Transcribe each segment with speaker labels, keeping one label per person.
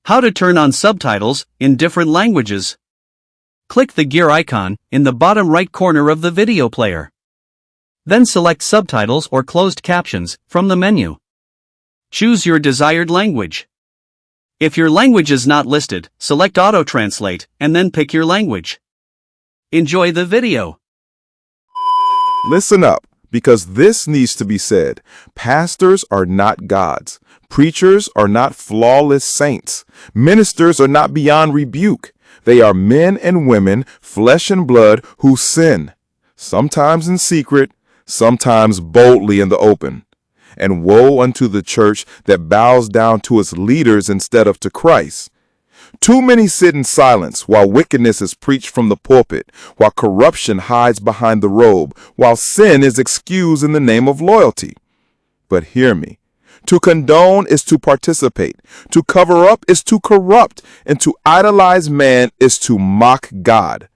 Speaker 1: How to turn on subtitles in different languages. Click the gear icon in the bottom right corner of the video player. Then select Subtitles or Closed Captions from the menu. Choose your desired language. If your language is not listed, select Auto Translate and then pick your language. Enjoy the video.
Speaker 2: Listen up, because this needs to be said. Pastors are not gods. Preachers are not flawless saints. Ministers are not beyond rebuke. They are men and women, flesh and blood, who sin, sometimes in secret, sometimes boldly in the open. And woe unto the church that bows down to its leaders instead of to Christ. Too many sit in silence while wickedness is preached from the pulpit, while corruption hides behind the robe, while sin is excused in the name of loyalty. But hear me. To condone is to participate. To cover up is to corrupt. And to idolize man is to mock God.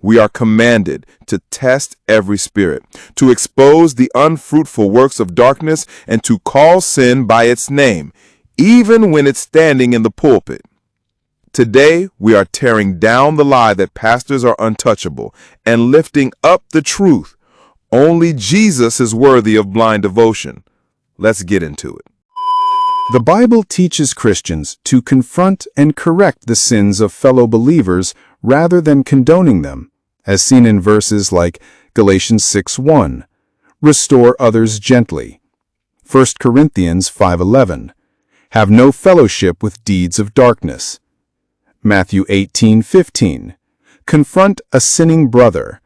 Speaker 2: We are commanded to test every spirit, to expose the unfruitful works of darkness, and to call sin by its name, even when it's standing in the pulpit. Today, we are tearing down the lie that pastors are untouchable and lifting up the truth. Only Jesus is worthy of blind devotion. Let's get into it.
Speaker 3: The Bible teaches Christians to confront and correct the sins of fellow believers rather than condoning them, as seen in verses like Galatians 6:1, restore others gently, 1 Corinthians 5:11, have no fellowship with deeds of darkness, Matthew 18:15, confront a sinning brother,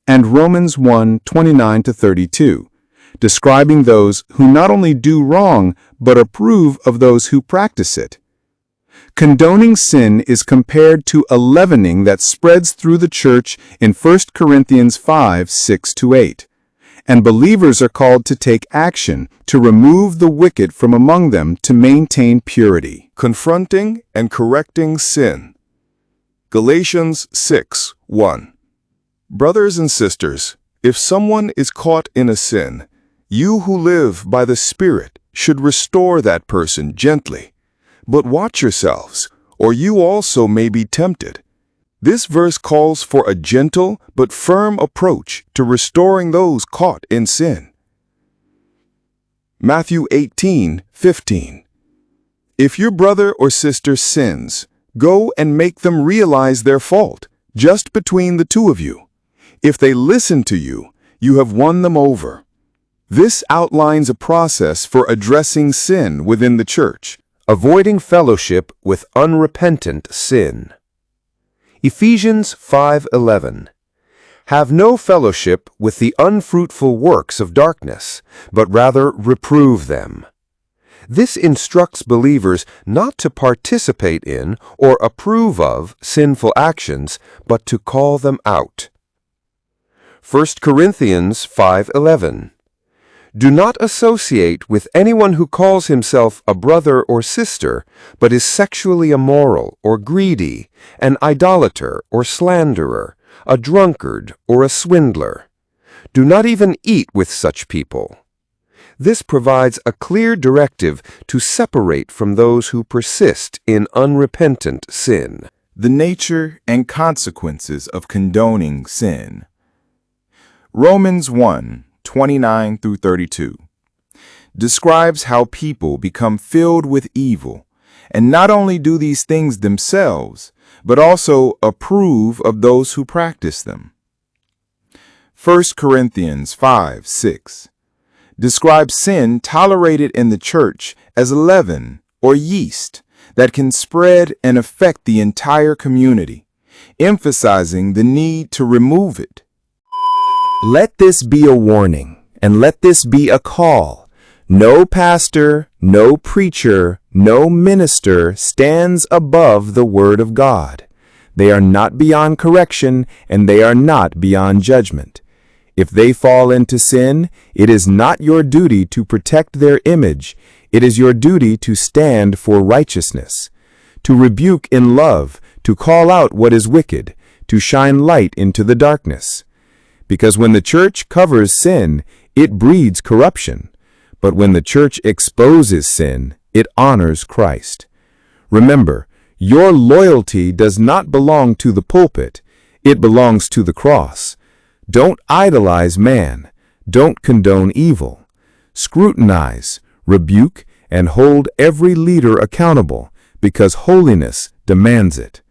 Speaker 3: and Romans 1:29-32, describing those who not only do wrong but approve of those who practice it. Condoning sin is compared to a leavening that spreads through the church in 1 Corinthians 5:6-8, and believers are called to take action to remove the wicked from among them to maintain purity.
Speaker 2: Confronting and correcting sin. Galatians 6:1. Brothers and sisters, if someone is caught in a sin, you who live by the Spirit should restore that person gently. But watch yourselves, or you also may be tempted. This verse calls for a gentle but firm approach to restoring those caught in sin. Matthew 18:15. If your brother or sister sins, go and make them realize their fault, just between the two of you. If they listen to you, you have won them over. This outlines a process for addressing sin within the church.
Speaker 4: Avoiding fellowship with unrepentant sin. Ephesians 5:11. Have no fellowship with the unfruitful works of darkness, but rather reprove them. This instructs believers not to participate in or approve of sinful actions, but to call them out. 1 Corinthians 5:11. Do not associate with anyone who calls himself a brother or sister, but is sexually immoral or greedy, an idolater or slanderer, a drunkard or a swindler. Do not even eat with such people. This provides a clear directive to separate from those who persist in unrepentant sin.
Speaker 2: The nature and consequences of condoning sin. Romans 1:29-32 describes how people become filled with evil, and not only do these things themselves, but also approve of those who practice them. 1 Corinthians 5:6 describes sin tolerated in the church as leaven or yeast that can spread and affect the entire community, emphasizing the need to remove it.
Speaker 4: Let this be a warning, and let this be a call. No pastor, no preacher, no minister stands above the Word of God. They are not beyond correction, and they are not beyond judgment. If they fall into sin, it is not your duty to protect their image. It is your duty to stand for righteousness, to rebuke in love, to call out what is wicked, to shine light into the darkness. Because when the church covers sin, it breeds corruption. But when the church exposes sin, it honors Christ.
Speaker 3: Remember, your loyalty does not belong to the pulpit. It belongs to the cross. Don't idolize man. Don't condone evil. Scrutinize, rebuke, and hold every leader accountable, because holiness demands it.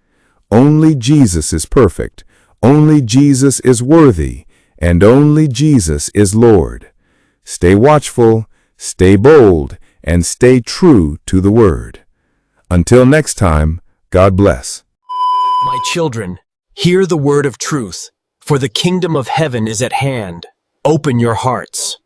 Speaker 3: Only Jesus is perfect. Only Jesus is worthy. And only Jesus is Lord. Stay watchful, stay bold, and stay true to the Word. Until next time, God bless.
Speaker 5: My children, hear the word of truth, for the kingdom of heaven is at hand. Open your hearts.